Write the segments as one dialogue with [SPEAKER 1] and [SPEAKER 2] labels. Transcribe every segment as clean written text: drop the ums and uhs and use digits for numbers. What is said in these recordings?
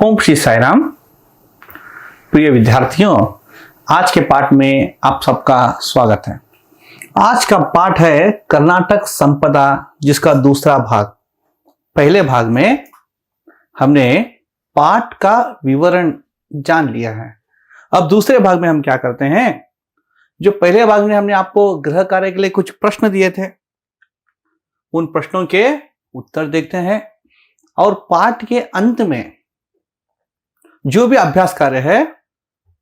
[SPEAKER 1] ओम श्री साई राम। प्रिय विद्यार्थियों, आज के पाठ में आप सबका स्वागत है। आज का पाठ है कर्नाटक संपदा, जिसका दूसरा भाग। पहले भाग में हमने पाठ का विवरण जान लिया है। अब दूसरे भाग में हम क्या करते हैं, जो पहले भाग में हमने आपको गृह कार्य के लिए कुछ प्रश्न दिए थे, उन प्रश्नों के उत्तर देखते हैं और पाठ के अंत में जो भी अभ्यास कार्य है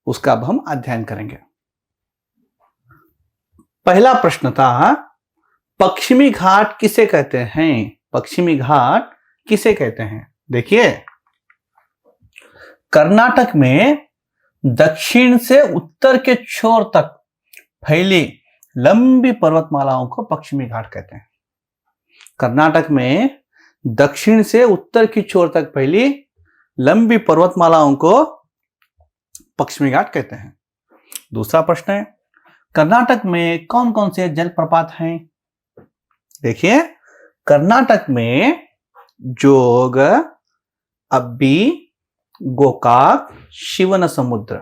[SPEAKER 1] उसका अब हम अध्ययन करेंगे। पहला प्रश्न था, पश्चिमी घाट किसे कहते हैं? पश्चिमी घाट किसे कहते हैं? देखिए, कर्नाटक में दक्षिण से उत्तर के छोर तक फैली लंबी पर्वतमालाओं को पश्चिमी घाट कहते हैं। कर्नाटक में दक्षिण से उत्तर की छोर तक फैली लंबी पर्वतमालाओं को पश्चिमी घाट कहते हैं। दूसरा प्रश्न है, कर्नाटक में कौन कौन से जलप्रपात हैं? देखिए, कर्नाटक में जोग, अब्बी, गोकाक, शिवनसमुद्र,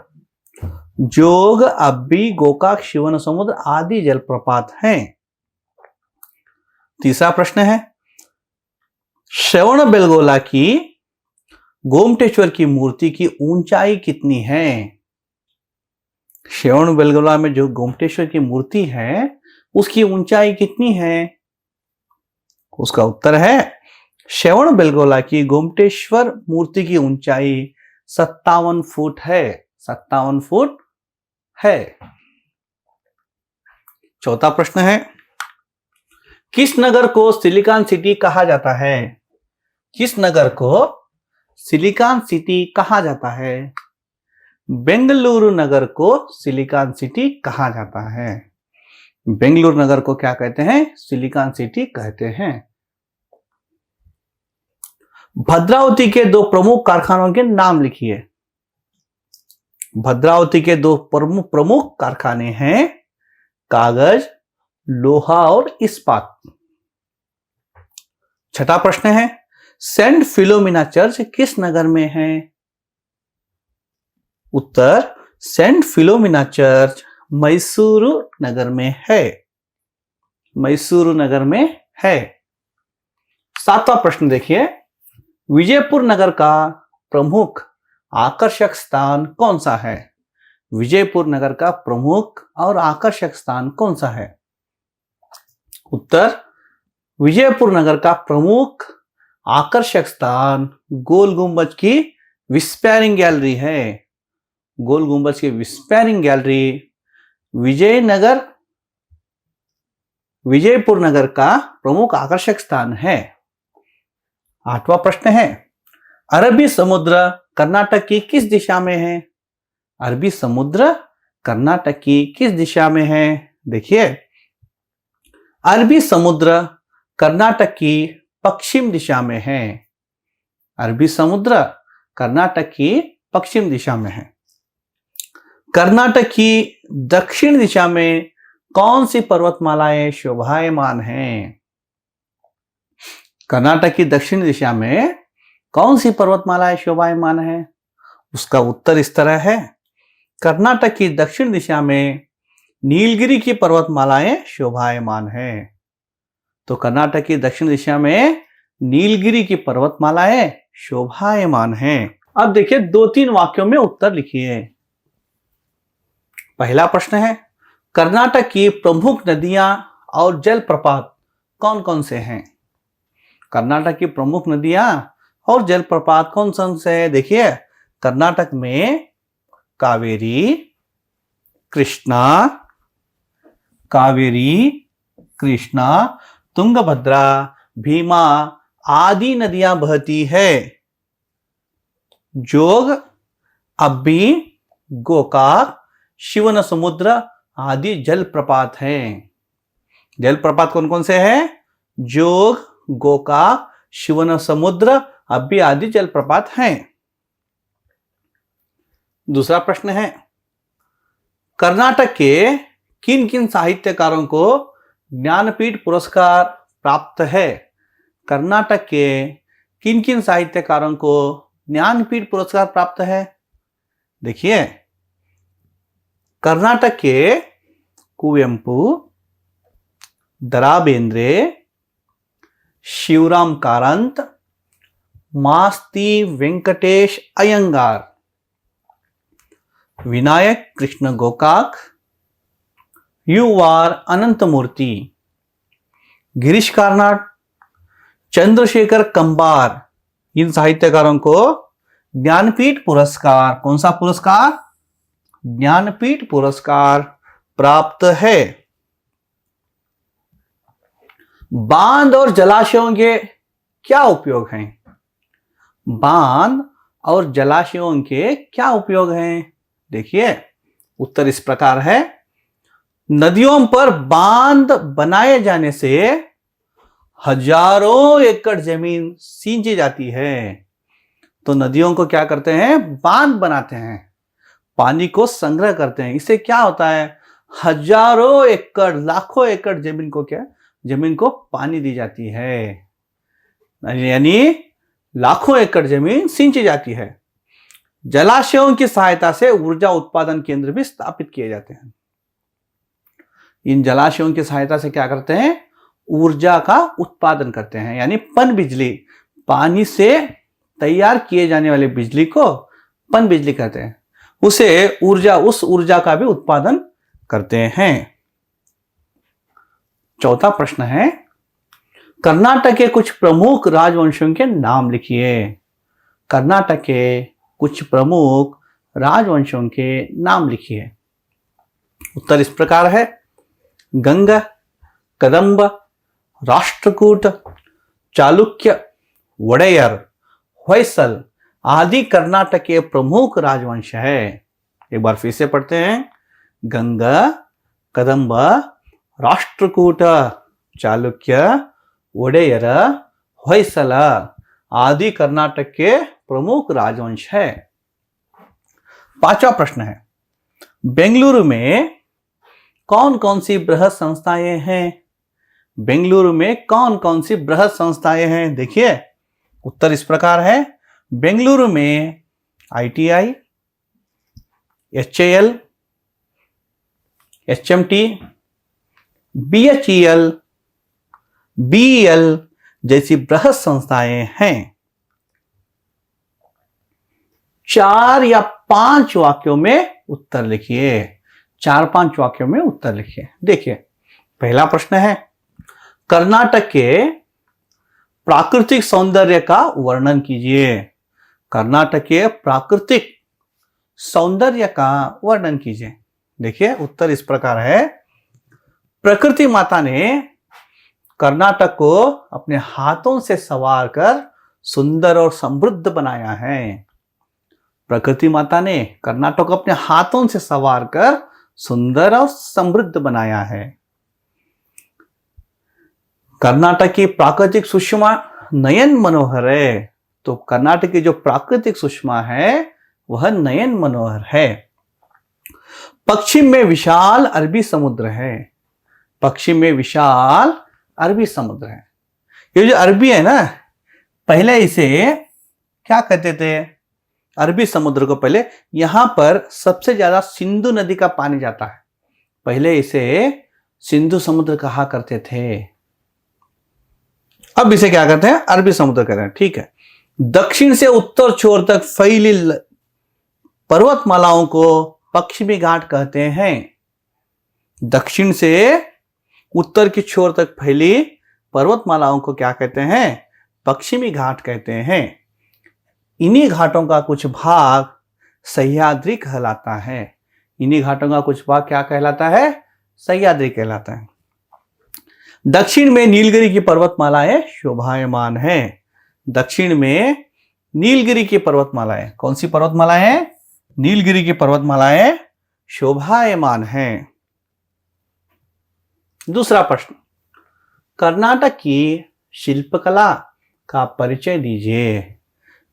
[SPEAKER 1] जोग, अब्बी, गोकाक, शिवनसमुद्र आदि जलप्रपात हैं। तीसरा प्रश्न है, श्रवणबेलगोला की गोमटेश्वर की मूर्ति की ऊंचाई कितनी है? श्रवणबेलगोला में जो गोमटेश्वर की मूर्ति है उसकी ऊंचाई कितनी है? उसका उत्तर है, श्रवणबेलगोला की गोमटेश्वर मूर्ति की ऊंचाई 57 फुट है। 57 फुट है। चौथा प्रश्न है, किस नगर को सिलिकॉन सिटी कहा जाता है? किस नगर को सिलिकॉन सिटी कहा जाता है? बेंगलुरु नगर को सिलिकॉन सिटी कहा जाता है। बेंगलुरु नगर को क्या कहते हैं? सिलिकॉन सिटी कहते हैं। भद्रावती के दो प्रमुख कारखानों के नाम लिखिए। भद्रावती के दो प्रमुख कारखाने हैं कागज, लोहा और इस्पात। छठा प्रश्न है, सेंट फिलोमिना चर्च किस नगर में है? उत्तर, सेंट फिलोमिना चर्च मैसूरू नगर में है। मैसूरू नगर में है। सातवां प्रश्न देखिए, विजयपुर नगर का प्रमुख आकर्षक स्थान कौन सा है? विजयपुर नगर का प्रमुख और आकर्षक स्थान कौन सा है? उत्तर, विजयपुर नगर का प्रमुख आकर्षक स्थान गोल गुंबज की विस्पैरिंग गैलरी है। गोल गुंबज की विस्पैरिंग गैलरी विजयपुर नगर का प्रमुख आकर्षक स्थान है। आठवां प्रश्न है, अरबी समुद्र कर्नाटक की किस दिशा में है? अरबी समुद्र कर्नाटक की किस दिशा में है? देखिए, अरबी समुद्र कर्नाटक की पश्चिम दिशा में है। अरबी समुद्र कर्नाटक की पश्चिम दिशा में है। कर्नाटक की दक्षिण दिशा में कौन सी पर्वतमालाएं शोभायमान हैं? कर्नाटक की दक्षिण दिशा में कौन सी पर्वतमालाएं शोभायमान हैं? उसका उत्तर इस तरह है, कर्नाटक की दक्षिण दिशा में नीलगिरी की पर्वतमालाएं शोभायमान हैं। तो कर्नाटक की दक्षिण दिशा में नीलगिरी की पर्वतमालाएं शोभायमान हैं। अब देखिए, 2-3 वाक्यों में उत्तर लिखिए। पहला प्रश्न है, कर्नाटक की प्रमुख नदियां और जलप्रपात कौन कौन से हैं? कर्नाटक की प्रमुख नदियां और जलप्रपात कौन कौन से हैं? देखिए, कर्नाटक में कावेरी, तुंगभद्रा, भीमा आदि नदियां बहती है। जोग, अब्बी, गोकाक, शिवनसमुद्र आदि जलप्रपात हैं। जलप्रपात कौन कौन से हैं? जोग, गोकाक, शिवनसमुद्र, अब्बी आदि जलप्रपात हैं। दूसरा प्रश्न है, कर्नाटक के किन किन साहित्यकारों को ज्ञानपीठ पुरस्कार प्राप्त है? कर्नाटक के किन किन साहित्यकारों को ज्ञानपीठ पुरस्कार प्राप्त है? देखिए, कर्नाटक के कुवेंपु, दरा बेंद्रे, शिवराम कारंत, मास्ती वेंकटेश अयंगार, विनायक कृष्ण गोकाक, युवार अनंतमूर्ति, गिरीश कार्नाड, चंद्रशेखर कंबार, इन साहित्यकारों को ज्ञानपीठ पुरस्कार, कौन सा पुरस्कार? ज्ञानपीठ पुरस्कार प्राप्त है। बांध और जलाशयों के क्या उपयोग हैं? बांध और जलाशयों के क्या उपयोग हैं? देखिए, उत्तर इस प्रकार है। नदियों पर बांध बनाए जाने से हजारों एकड़ जमीन सींची जाती है। तो नदियों को क्या करते हैं? बांध बनाते हैं, पानी को संग्रह करते हैं। इससे क्या होता है? हजारों एकड़, लाखों एकड़ जमीन को जमीन को पानी दी जाती है, यानी लाखों एकड़ जमीन सिंची जाती है। जलाशयों की सहायता से ऊर्जा उत्पादन केंद्र भी स्थापित किए जाते हैं। इन जलाशयों की सहायता से क्या करते हैं? ऊर्जा का उत्पादन करते हैं, यानी पन बिजली, पानी से तैयार किए जाने वाली बिजली को पन बिजली कहते हैं। उस ऊर्जा का भी उत्पादन करते हैं। चौथा प्रश्न है, कर्नाटक के कुछ प्रमुख राजवंशों के नाम लिखिए। कर्नाटक के कुछ प्रमुख राजवंशों के नाम लिखिए। उत्तर इस प्रकार है। गंग, कदंब, राष्ट्रकूट, चालुक्य, वडेयर, होयसल आदि कर्नाटक के प्रमुख राजवंश है। एक बार फिर से पढ़ते हैं। गंग, कदंब, राष्ट्रकूट, चालुक्य, वडेयर, होयसल आदि कर्नाटक के प्रमुख राजवंश है। पांचवा प्रश्न है, बेंगलुरु में कौन कौन सी बृहद संस्थाएं हैं? बेंगलुरु में कौन कौन सी बृहद संस्थाएं हैं? देखिए, उत्तर इस प्रकार है। बेंगलुरु में ITI, HAL, HMT, BHEL, BEL जैसी बृहद संस्थाएं हैं। 4 या 5 वाक्यों में उत्तर लिखिए। 4-5 वाक्यों में उत्तर लिखिए। देखिए, पहला प्रश्न है, कर्नाटक के प्राकृतिक सौंदर्य का वर्णन कीजिए। कर्नाटक के प्राकृतिक सौंदर्य का वर्णन कीजिए। देखिए, उत्तर इस प्रकार है। प्रकृति माता ने कर्नाटक को अपने हाथों से संवार कर सुंदर और समृद्ध बनाया है। प्रकृति माता ने कर्नाटक को अपने हाथों से संवार कर सुंदर और समृद्ध बनाया है। कर्नाटक की प्राकृतिक सुषमा नयन मनोहर है। तो कर्नाटक की जो प्राकृतिक सुषमा है वह नयन मनोहर है। पश्चिम में विशाल अरबी समुद्र है। पश्चिम में विशाल अरबी समुद्र है। ये जो अरबी है ना, पहले इसे क्या कहते थे? अरबी समुद्र को पहले, यहां पर सबसे ज्यादा सिंधु नदी का पानी जाता है, पहले इसे सिंधु समुद्र कहा करते थे। अब इसे क्या कहते हैं? अरबी समुद्र कहते हैं। ठीक है। दक्षिण से उत्तर छोर तक फैली पर्वतमालाओं को पश्चिमी घाट कहते हैं। दक्षिण से उत्तर की छोर तक फैली पर्वतमालाओं को क्या कहते हैं? पश्चिमी घाट कहते हैं। इन्हीं घाटों का कुछ भाग सह्याद्री कहलाता है। इन्हीं घाटों का कुछ भाग क्या कहलाता है? सह्याद्री कहलाता है। दक्षिण में नीलगिरी की पर्वतमालाएं शोभायमान है। दक्षिण में नीलगिरी की पर्वतमालाएं, कौन सी पर्वतमालाएं हैं? नीलगिरी की पर्वतमालाएं शोभायमान है। दूसरा प्रश्न, कर्नाटक की शिल्पकला का परिचय दीजिए।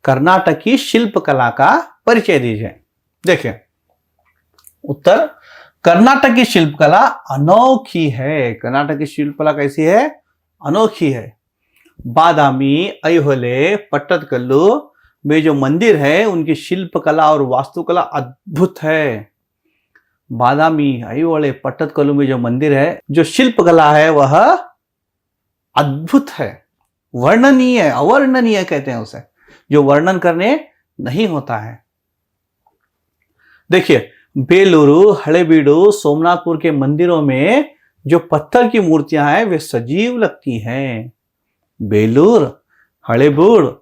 [SPEAKER 1] कर्नाटक की शिल्पकला का परिचय दीजिए। देखिए, उत्तर, कर्नाटक की शिल्पकला अनोखी है। कर्नाटक की शिल्पकला कैसी है? अनोखी है। बादामी, ऐहोले, पट्टदकल्लु, में जो मंदिर है उनकी शिल्पकला और वास्तुकला अद्भुत है। बादामी, ऐहोले, पट्टदकल्लु में जो मंदिर है, जो शिल्पकला है वह अद्भुत है, वर्णनीय, अवर्णनीय कहते हैं उसे, जो वर्णन करने नहीं होता है। देखिए, बेलूरू, हळेबीडु, सोमनाथपुर के मंदिरों में जो पत्थर की मूर्तियां हैं वे सजीव लगती हैं। बेलूर, हळेबीडु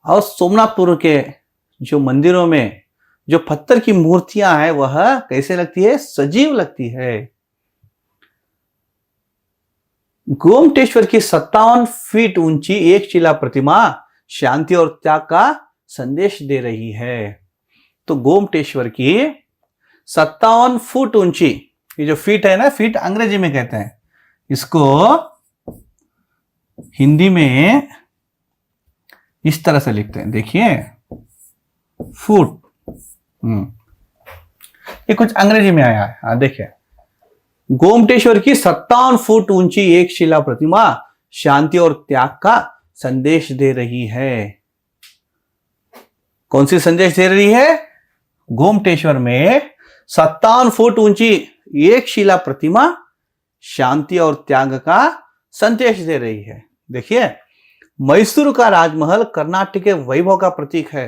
[SPEAKER 1] और सोमनाथपुर के जो मंदिरों में जो पत्थर की मूर्तियां हैं वह कैसे लगती है? सजीव लगती है। गोमटेश्वर की 57 फीट ऊंची एक शिला प्रतिमा शांति और त्याग का संदेश दे रही है। तो गोमटेश्वर की 57 फुट ऊंची, ये जो फीट है ना, फीट अंग्रेजी में कहते हैं, इसको हिंदी में इस तरह से लिखते हैं, देखिए, फुट। ये कुछ अंग्रेजी में आया है, देखिए, गोमटेश्वर की 57 फुट ऊंची एक शिला प्रतिमा शांति और त्याग का संदेश दे रही है। कौन सी संदेश दे रही है? गोमटेश्वर में 57 फुट ऊंची एक शिला प्रतिमा शांति और त्याग का संदेश दे रही है। देखिए, मैसूर का राजमहल कर्नाटक के वैभव का प्रतीक है।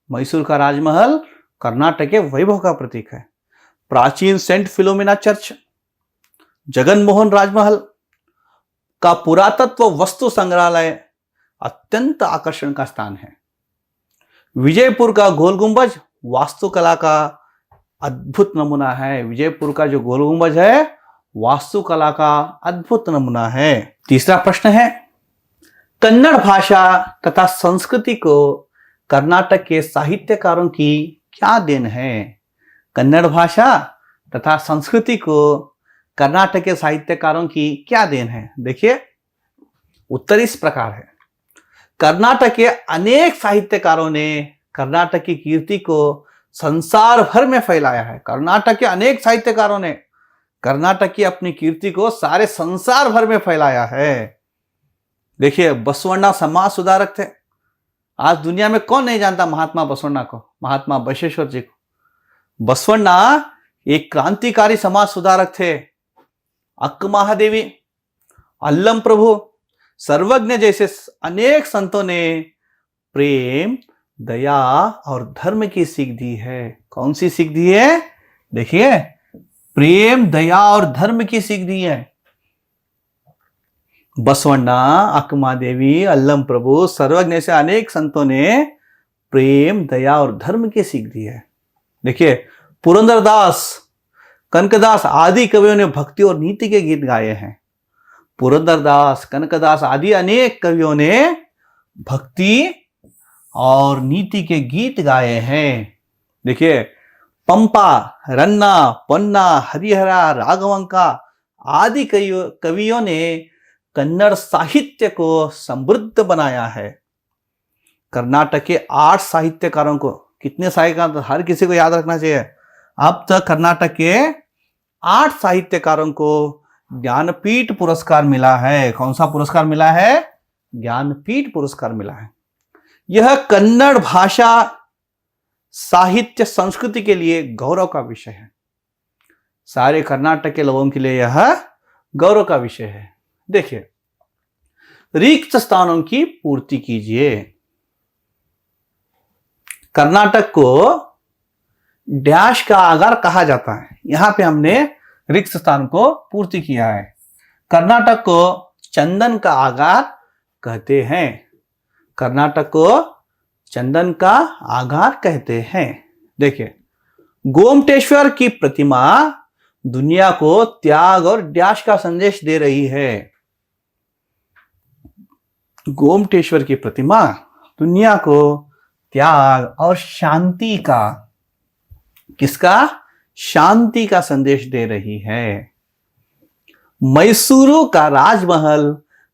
[SPEAKER 1] मैसूर का राजमहल कर्नाटक के वैभव का प्रतीक है। प्राचीन सेंट फिलोमिना चर्च, जगनमोहन राजमहल का पुरातत्व वस्तु संग्रहालय अत्यंत आकर्षण का स्थान है। विजयपुर का गोल गुंबज वास्तुकला का अद्भुत नमूना है। विजयपुर का जो गोल गुंबज है वास्तुकला का अद्भुत नमूना है। तीसरा प्रश्न है, कन्नड़ भाषा तथा संस्कृति को कर्नाटक के साहित्यकारों की क्या देन है? कन्नड़ भाषा तथा संस्कृति को कर्नाटक के साहित्यकारों की क्या देन है? देखिए, उत्तर इस प्रकार है। कर्नाटक के अनेक साहित्यकारों ने कर्नाटक की कीर्ति को संसार भर में फैलाया है। कर्नाटक के अनेक साहित्यकारों ने कर्नाटक की अपनी कीर्ति को सारे संसार भर में फैलाया है। देखिए, बसवण्णा समाज सुधारक थे। आज दुनिया में कौन नहीं जानता महात्मा बसवण्णा को, महात्मा बसवेश्वर जी को। बसवण्णा एक क्रांतिकारी समाज सुधारक थे। अक्क महादेवी, अल्लम प्रभु, सर्वज्ञ जैसे अनेक संतों ने प्रेम, दया और धर्म की सीख दी है। कौन सी सीख दी है? देखिए, प्रेम, दया और धर्म की सीख दी है। बसवण्णा, अक्मा देवी, अल्लम प्रभु, सर्वज्ञ से अनेक संतों ने प्रेम, दया और धर्म की सीख दी है। देखिए, पुरंदरदास, कनकदास आदि कवियों ने भक्ति और नीति के गीत गाए हैं। पुरंदरदास, कनकदास आदि अनेक कवियों ने भक्ति और नीति के गीत गाए हैं। देखिए, पंपा, रन्ना, पन्ना, हरिहरा, राघवंका आदि कवियों ने कन्नड़ साहित्य को समृद्ध बनाया है। कर्नाटक के 8 साहित्यकारों को, कितने साहित्यकार हर किसी को याद रखना चाहिए। अब तक कर्नाटक के 8 साहित्यकारों को ज्ञानपीठ पुरस्कार मिला है। कौन सा पुरस्कार मिला है? ज्ञानपीठ पुरस्कार मिला है। यह कन्नड़ भाषा, साहित्य, संस्कृति के लिए गौरव का विषय है। सारे कर्नाटक के लोगों के लिए यह गौरव का विषय है। देखिए, रिक्त स्थानों की पूर्ति कीजिए। कर्नाटक को डैश का आगार कहा जाता है। यहां पे हमने रिक्त स्थान को पूर्ति किया है। कर्नाटक को चंदन का आगार कहते हैं। कर्नाटक को चंदन का आगार कहते हैं। देखिए, गोमटेश्वर की प्रतिमा दुनिया को त्याग और डैश का संदेश दे रही है। गोमटेश्वर की प्रतिमा दुनिया को त्याग और शांति का, किसका? शांति का संदेश दे रही है। मैसूरू का राजमहल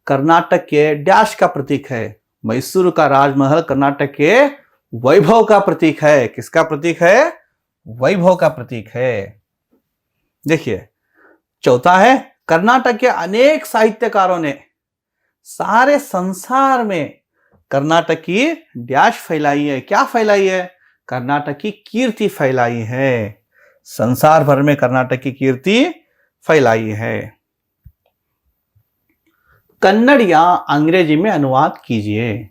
[SPEAKER 1] कर्नाटक के डैश का प्रतीक है। मैसूरू का राजमहल कर्नाटक के वैभव का प्रतीक है। किसका प्रतीक है? वैभव का प्रतीक है। देखिए, चौथा है, कर्नाटक के अनेक साहित्यकारों ने सारे संसार में कर्नाटक की डैश फैलाई है, क्या फैलाई है? कर्नाटक की कीर्ति फैलाई है, संसार भर में कर्नाटक की कीर्ति फैलाई है। कन्नड़ या अंग्रेजी में अनुवाद कीजिए।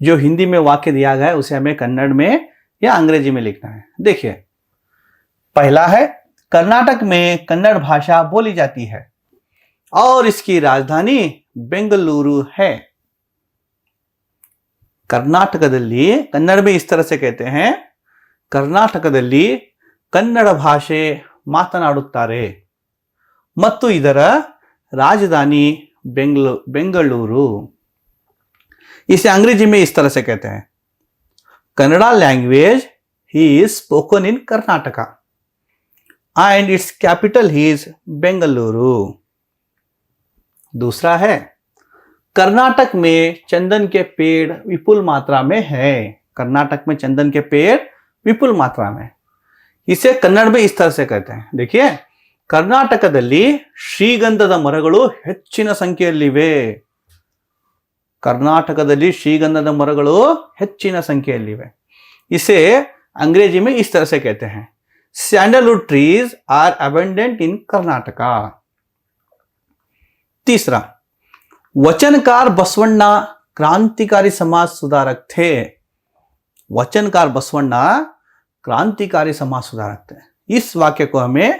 [SPEAKER 1] जो हिंदी में वाक्य दिया गया है उसे हमें कन्नड़ में या अंग्रेजी में लिखना है। देखिए, पहला है, कर्नाटक में कन्नड़ भाषा बोली जाती है और इसकी राजधानी बेंगलुरु है। कर्नाटकದಲ್ಲಿ कन्नड़ में इस तरह से कहते हैं, कर्नाटकದಲ್ಲಿ ಕನ್ನಡ ಭಾಷೆ ಮಾತನಾಡುತ್ತಾರೆ ಮತ್ತು ಇದರ राजधानी बेंगलुरु। इसे अंग्रेजी में इस तरह से कहते हैं, Kannada language he is spoken in Karnataka and it's capital he is Bengaluru. दूसरा है, कर्नाटक में चंदन के पेड़ विपुल मात्रा में है। कर्नाटक में चंदन के पेड़ विपुल मात्रा में, इसे कन्नड़ में इस तरह से कहते हैं। देखिए, ಕರ್ನಾಟಕದಲ್ಲಿ ಶ್ರೀಗಂಧದ ಮರಗಳು ಹೆಚ್ಚಿನ ಸಂಖ್ಯೆಯಲ್ಲಿವೆ। कर्नाटकದಲ್ಲಿ ಶ್ರೀಗಂಧದ ಮರಗಳು ಹೆಚ್ಚಿನ ಸಂಖ್ಯೆಯಲ್ಲಿವೆ। इसे अंग्रेजी में इस तरह से कहते हैं, sandalwood trees are abundant in Karnataka. तीसरा, वचनकार बसवण्ण क्रांतिकारी समाज सुधारक थे। वचनकार बसवण्ण क्रांतिकारी समाज सुधारक थे। इस वाक्य को हमें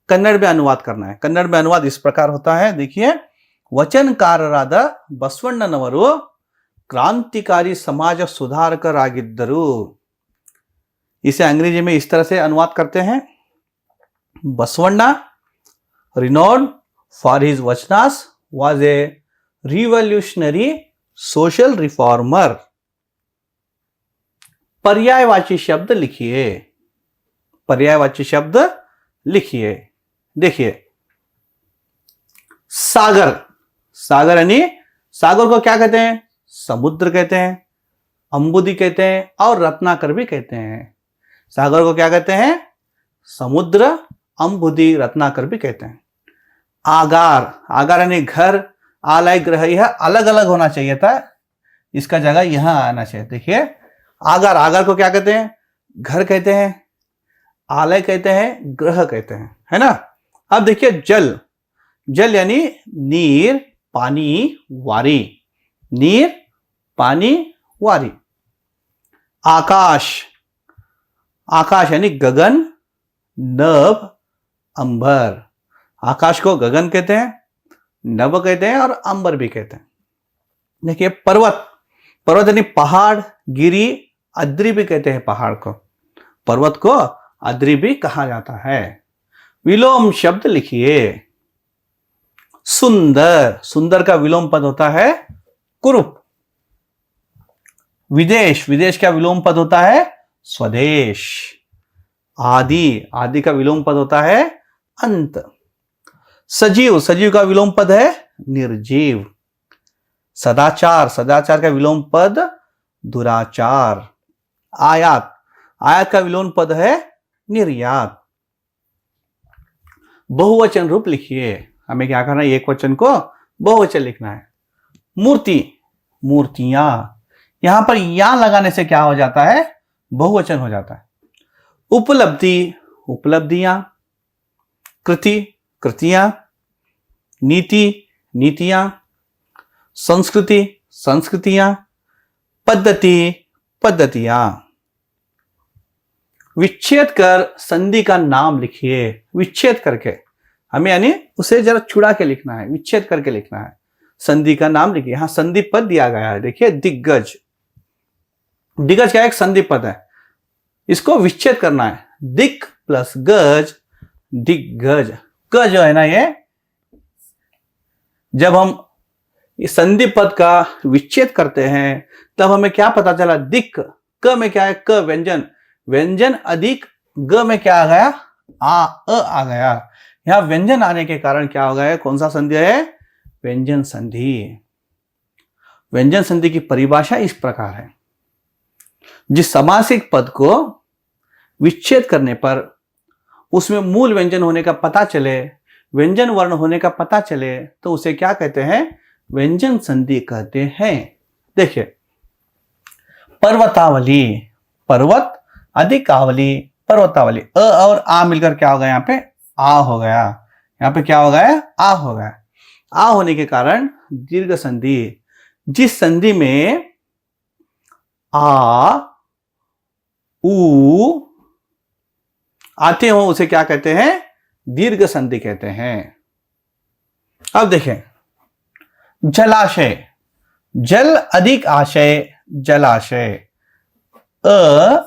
[SPEAKER 1] कन्नड़ में अनुवाद करना है। कन्नड़ में अनुवाद इस प्रकार होता है, देखिए, ವಚನಕಾರರಾದ ಬಸವಣ್ಣನವರು क्रांतिकारी समाज सुधारकरागिद्ದರು। इसे अंग्रेजी में इस तरह से अनुवाद करते हैं, Basavanna renowned for his वचनास was a revolutionary social reformer। पर्यायवाची शब्द लिखिए, पर्यायवाची शब्द लिखिए। देखिए, सागर, सागर यानी सागर को क्या कहते हैं? समुद्र कहते हैं, अंबुदी कहते हैं और रत्नाकर भी कहते हैं। सागर को क्या कहते हैं? समुद्र, अंबुदी, रत्नाकर भी कहते हैं। आगार, आगार यानी घर, आलय, ग्रह, यह अलग अलग होना चाहिए था, इसका जगह यहां आना चाहिए। देखिए, आगार, आगार को क्या कहते हैं? घर कहते हैं, आलय कहते हैं, ग्रह कहते हैं, है ना। अब देखिए, जल, जल यानी नीर, पानी, वारी, नीर, पानी, वारी। आकाश, आकाश यानी गगन, नभ, अंबर। आकाश को गगन कहते हैं, नभ कहते हैं और अंबर भी कहते हैं। देखिए, पर्वत, पर्वत यानी पहाड़, गिरी, अद्री भी कहते हैं पहाड़ को, पर्वत को अद्री भी कहा जाता है। विलोम शब्द लिखिए। सुंदर, सुंदर का विलोम पद होता है कुरूप। विदेश, विदेश का विलोम पद होता है स्वदेश। आदि, आदि का विलोम पद होता है अंत। सजीव, सजीव का विलोम पद है निर्जीव। सदाचार, सदाचार का विलोम पद दुराचार। आयात, आयात का विलोम पद है निर्यात। बहुवचन रूप लिखिए। हमें क्या करना है? एक वचन को बहुवचन लिखना है। मूर्ति, मूर्तियां, यहां पर या लगाने से क्या हो जाता है? बहुवचन हो जाता है। उपलब्धि, उपलब्धियां। कृति, कृतियां। नीति, नीतियां। संस्कृति, संस्कृतियां। पद्धति, पद्धतियां। विच्छेद कर संधि का नाम लिखिए। विच्छेद करके, हमें यानी उसे जरा छुड़ा के लिखना है, विच्छेद करके लिखना है। संधि का नाम लिखिए। यहां संधि पद दिया गया है, देखिए, दिग्गज। दिग्गज का एक संधि पद है, इसको विच्छेद करना है। दिक प्लस गज, दिग्गज। ग जो है ना, ये जब हम इस संधि पद का विच्छेद करते हैं तब हमें क्या पता चला? दिक, क में क्या है? क व्यंजन, व्यंजन अधिक ग में क्या आ गया? आ गया। यहां व्यंजन आने के कारण क्या हो गया? कौन सा संधि है? व्यंजन संधि। व्यंजन संधि की परिभाषा इस प्रकार है, जिस समासिक पद को विच्छेद करने पर उसमें मूल व्यंजन होने का पता चले, व्यंजन वर्ण होने का पता चले, तो उसे क्या कहते हैं? व्यंजन संधि कहते हैं। देखिए, पर्वतावली, पर्वत अधिक आवली, पर्वतावली। अ और आ मिलकर क्या होगा, यहाँ पे आ हो गया। यहाँ पे क्या हो गया, आ हो गया। आ होने के कारण दीर्घ संधि, जिस संधि में आ उ आते हो उसे क्या कहते हैं, दीर्घ संधि कहते हैं। अब देखें, जलाशय, जल अधिक आशय, जलाशय। अ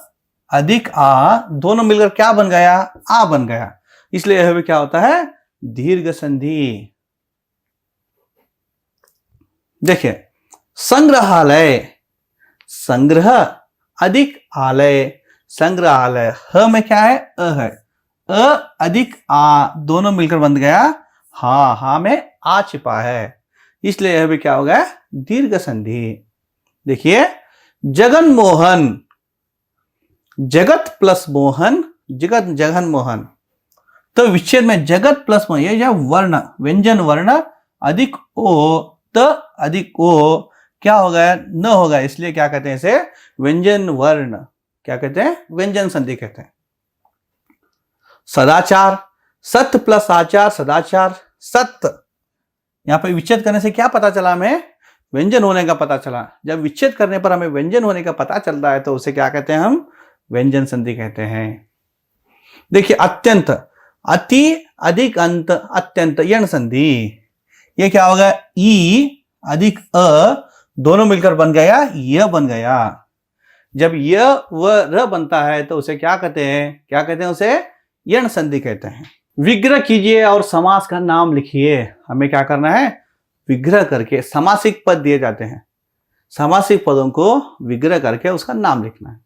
[SPEAKER 1] अधिक आ दोनों मिलकर क्या बन गया, आ बन गया, इसलिए यह भी क्या होता है, दीर्घ संधि। देखिए, संग्रहालय, संग्रह अधिक आलय, संग्रहालय। ह में क्या है, अ है, अ अधिक आ दोनों मिलकर बन गया हा, हा में आ छिपा है, इसलिए यह भी क्या हो गया, दीर्घ संधि। देखिए, जगन मोहन, जगत प्लस मोहन, जगत जगन मोहन। तो विच्छेद में जगत प्लस मोहन, ये जो वर्ण व्यंजन वर्ण अधिक ओ, त अधिक ओ क्या हो गया, न हो गया, इसलिए क्या कहते हैं इसे, व्यंजन वर्ण, क्या कहते हैं, व्यंजन संधि कहते हैं। सदाचार, सत्य प्लस आचार, सदाचार, सत्य। यहां पर विच्छेद करने से क्या पता चला हमें, व्यंजन होने का पता चला। जब विच्छेद करने पर हमें व्यंजन होने का पता चलता है तो उसे क्या कहते हैं, हम व्यंजन संधि कहते हैं। देखिए, अत्यंत, अति अधिक अंत, अत्यंत, यण संधि। ये क्या होगा, ई अधिक अ दोनों मिलकर बन गया, य बन गया। जब य व र बनता है तो उसे क्या कहते हैं, क्या कहते हैं, उसे यण संधि कहते हैं। विग्रह कीजिए और समास का नाम लिखिए। हमें क्या करना है, विग्रह करके, समासिक पद दिए जाते हैं, समासिक पदों को विग्रह करके उसका नाम लिखना है।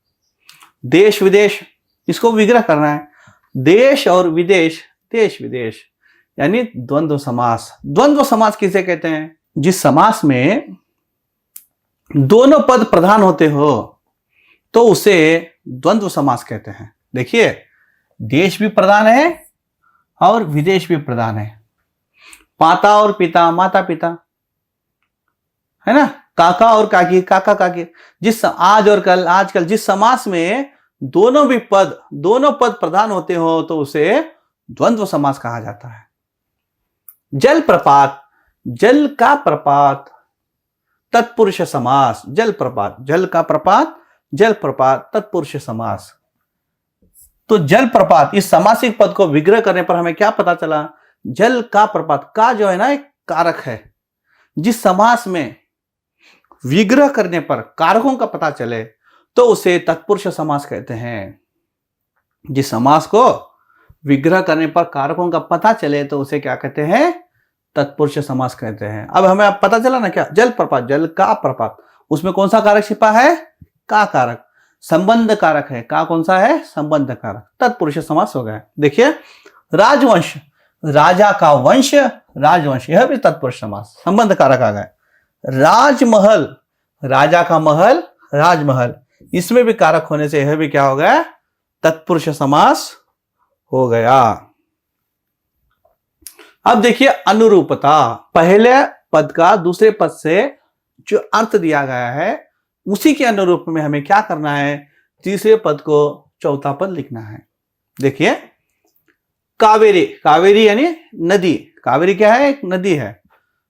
[SPEAKER 1] देश विदेश, इसको विग्रह करना है। देश और विदेश, देश विदेश, यानी द्वंद्व समास। द्वंद्व समास किसे कहते हैं, जिस समास में दोनों पद प्रधान होते हो तो उसे द्वंद्व समास कहते हैं। देखिए, देश भी प्रधान है और विदेश भी प्रधान है। माता और पिता, माता पिता, है ना, काका और काकी, काका काकी। जिस आज और कल, आजकल, जिस समास में दोनों पद प्रधान होते हो तो उसे द्वंद्व समास कहा जाता है। जल प्रपात, जल का प्रपात, तत्पुरुष समास। जल प्रपात, जल का प्रपात, जल प्रपात, तत्पुरुष समास। तो जल प्रपात, इस समासिक पद को विग्रह करने पर हमें क्या पता चला, जल का प्रपात, का जो है ना एक कारक है। जिस समास में विग्रह करने पर कारकों का पता चले तो उसे तत्पुरुष समास कहते हैं। जिस समास को विग्रह करने पर कारकों का पता चले तो उसे क्या कहते हैं, तत्पुरुष समास कहते हैं। अब हमें अब पता चला ना क्या, जल प्रपात, जल का प्रपात, उसमें कौन सा कारक छिपा है, का कारक, संबंध कारक है। का कौन सा है, संबंध कारक, तत्पुरुष समास हो गया। देखिए, राजवंश, राजा का वंश, राजवंश, यह भी तत्पुरुष समास, संबंध कारक आ गया। राजमहल, राजा का महल, राजमहल, इसमें भी कारक होने से यह भी क्या हो गया, तत्पुरुष समास हो गया। अब देखिए, अनुरूपता, पहले पद का दूसरे पद से जो अर्थ दिया गया है उसी के अनुरूप में हमें क्या करना है, तीसरे पद को चौथा पद लिखना है। देखिए, कावेरी, कावेरी यानी नदी, कावेरी क्या है, एक नदी है।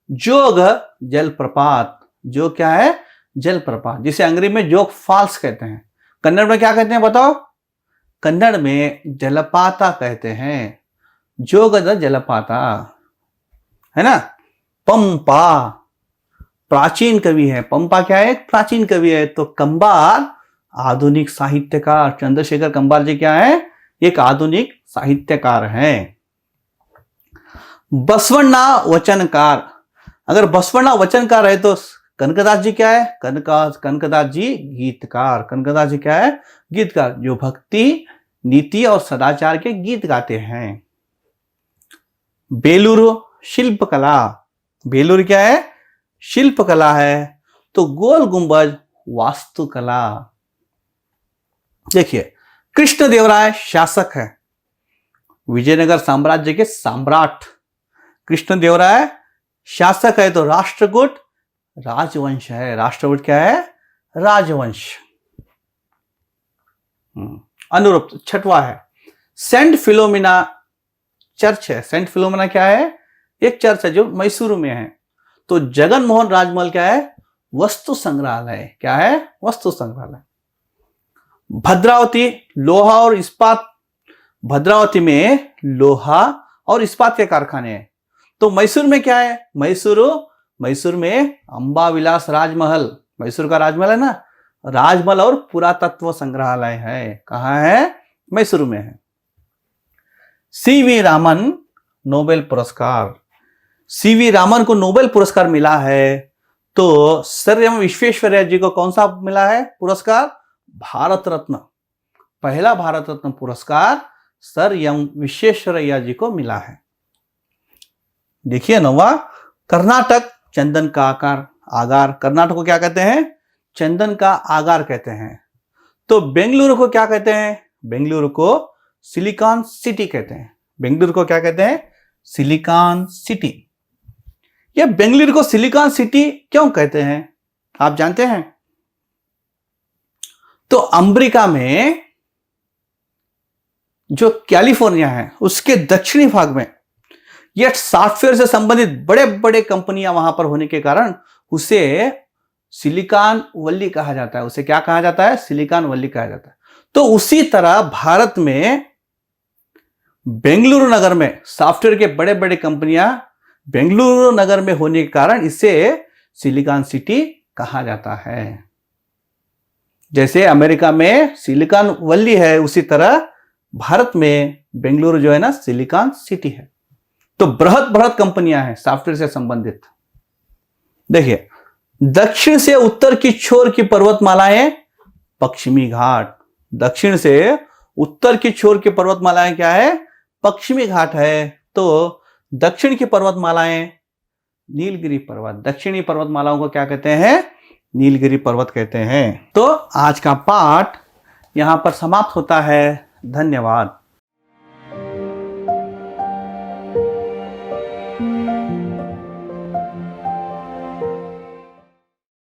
[SPEAKER 1] जोग, जलप्रपात, जो क्या है, जलप्रपात, जिसे अंग्रेजी में जोग फॉल्स कहते हैं। कन्नड़ में क्या कहते हैं बताओ, कन्नड़ में जलपाता कहते हैं, जोगद जलपाता, है ना। पंपा, प्राचीन कवि है, पंपा क्या है, प्राचीन कवि है। तो कंबार, आधुनिक साहित्यकार, चंद्रशेखर कंबार जी क्या है, एक आधुनिक साहित्यकार हैं। बसवण्णा वचनकार, अगर बसवण्णा वचनकार है तो कनकदास जी क्या है, कनकदास जी गीतकार, कनकदास जी क्या है, गीतकार, जो भक्ति, नीति और सदाचार के गीत गाते हैं। बेलूर, शिल्पकला, बेलूर क्या है, शिल्पकला है। तो गोल गुंबज, वास्तुकला। देखिए, कृष्णदेवराय शासक है, विजयनगर साम्राज्य के सम्राट। कृष्णदेवराय शासक है तो राष्ट्रकूट राजवंश है, राष्ट्रकूट क्या है, राजवंश। अनुरूप। छठवां है सेंट फिलोमिना चर्च है। सेंट फिलोमिना क्या है? एक चर्च है जो मैसूरू में है। तो जगन मोहन राजमहल क्या है? वस्तु संग्रहालय। क्या है? वस्तु संग्रहालय। भद्रावती लोहा और इस्पात, भद्रावती में लोहा और इस्पात के कारखाने हैं। तो मैसूर में क्या है? मैसूर में अंबा विलास राजमहल, मैसूर का राजमहल है ना, राजमहल और पुरातत्व संग्रहालय है। कहां है? मैसूर में है। सीवी रामन नोबेल पुरस्कार, सीवी रामन को नोबेल पुरस्कार मिला है। तो सर एम विश्वेश्वरैया जी को कौन सा मिला है पुरस्कार? भारत रत्न। पहला भारत रत्न पुरस्कार सर एम विश्वेश्वरैया जी को मिला है। देखिए नौवा, कर्नाटक चंदन का आगार। कर्नाटक को क्या कहते हैं? चंदन का आगार कहते हैं। तो बेंगलुरु को क्या कहते हैं? बेंगलुरु को सिलिकॉन सिटी कहते हैं। बेंगलुरु को क्या कहते हैं? Silicon city. ये बेंगलुरु को सिलिकॉन सिटी क्यों कहते हैं आप जानते हैं? तो अमेरिका में जो कैलिफोर्निया है उसके दक्षिणी भाग में यह सॉफ्टवेयर से संबंधित बड़े बड़े कंपनियां वहां पर होने के कारण उसे सिलिकॉन वैली कहा जाता है। उसे क्या कहा जाता है? सिलिकॉन वैली कहा जाता है। तो उसी तरह भारत में बेंगलुरु नगर में सॉफ्टवेयर के बड़े बड़े कंपनियां बेंगलुरु नगर में होने के कारण इसे सिलिकॉन सिटी कहा जाता है। जैसे अमेरिका में सिलिकॉन वैली है, उसी तरह भारत में बेंगलुरु जो है ना सिलिकॉन सिटी है। तो बृहद कंपनियां हैं सॉफ्टवेयर से संबंधित। देखिए, दक्षिण से उत्तर की छोर की पर्वतमालाएं पश्चिमी घाट। दक्षिण से उत्तर की छोर की पर्वतमालाएं क्या है? पश्चिमी घाट है। तो दक्षिण की पर्वतमालाएं नीलगिरी पर्वत। दक्षिणी पर्वतमालाओं को क्या कहते हैं? नीलगिरी पर्वत कहते हैं। तो आज का पाठ यहां पर समाप्त होता है। धन्यवाद।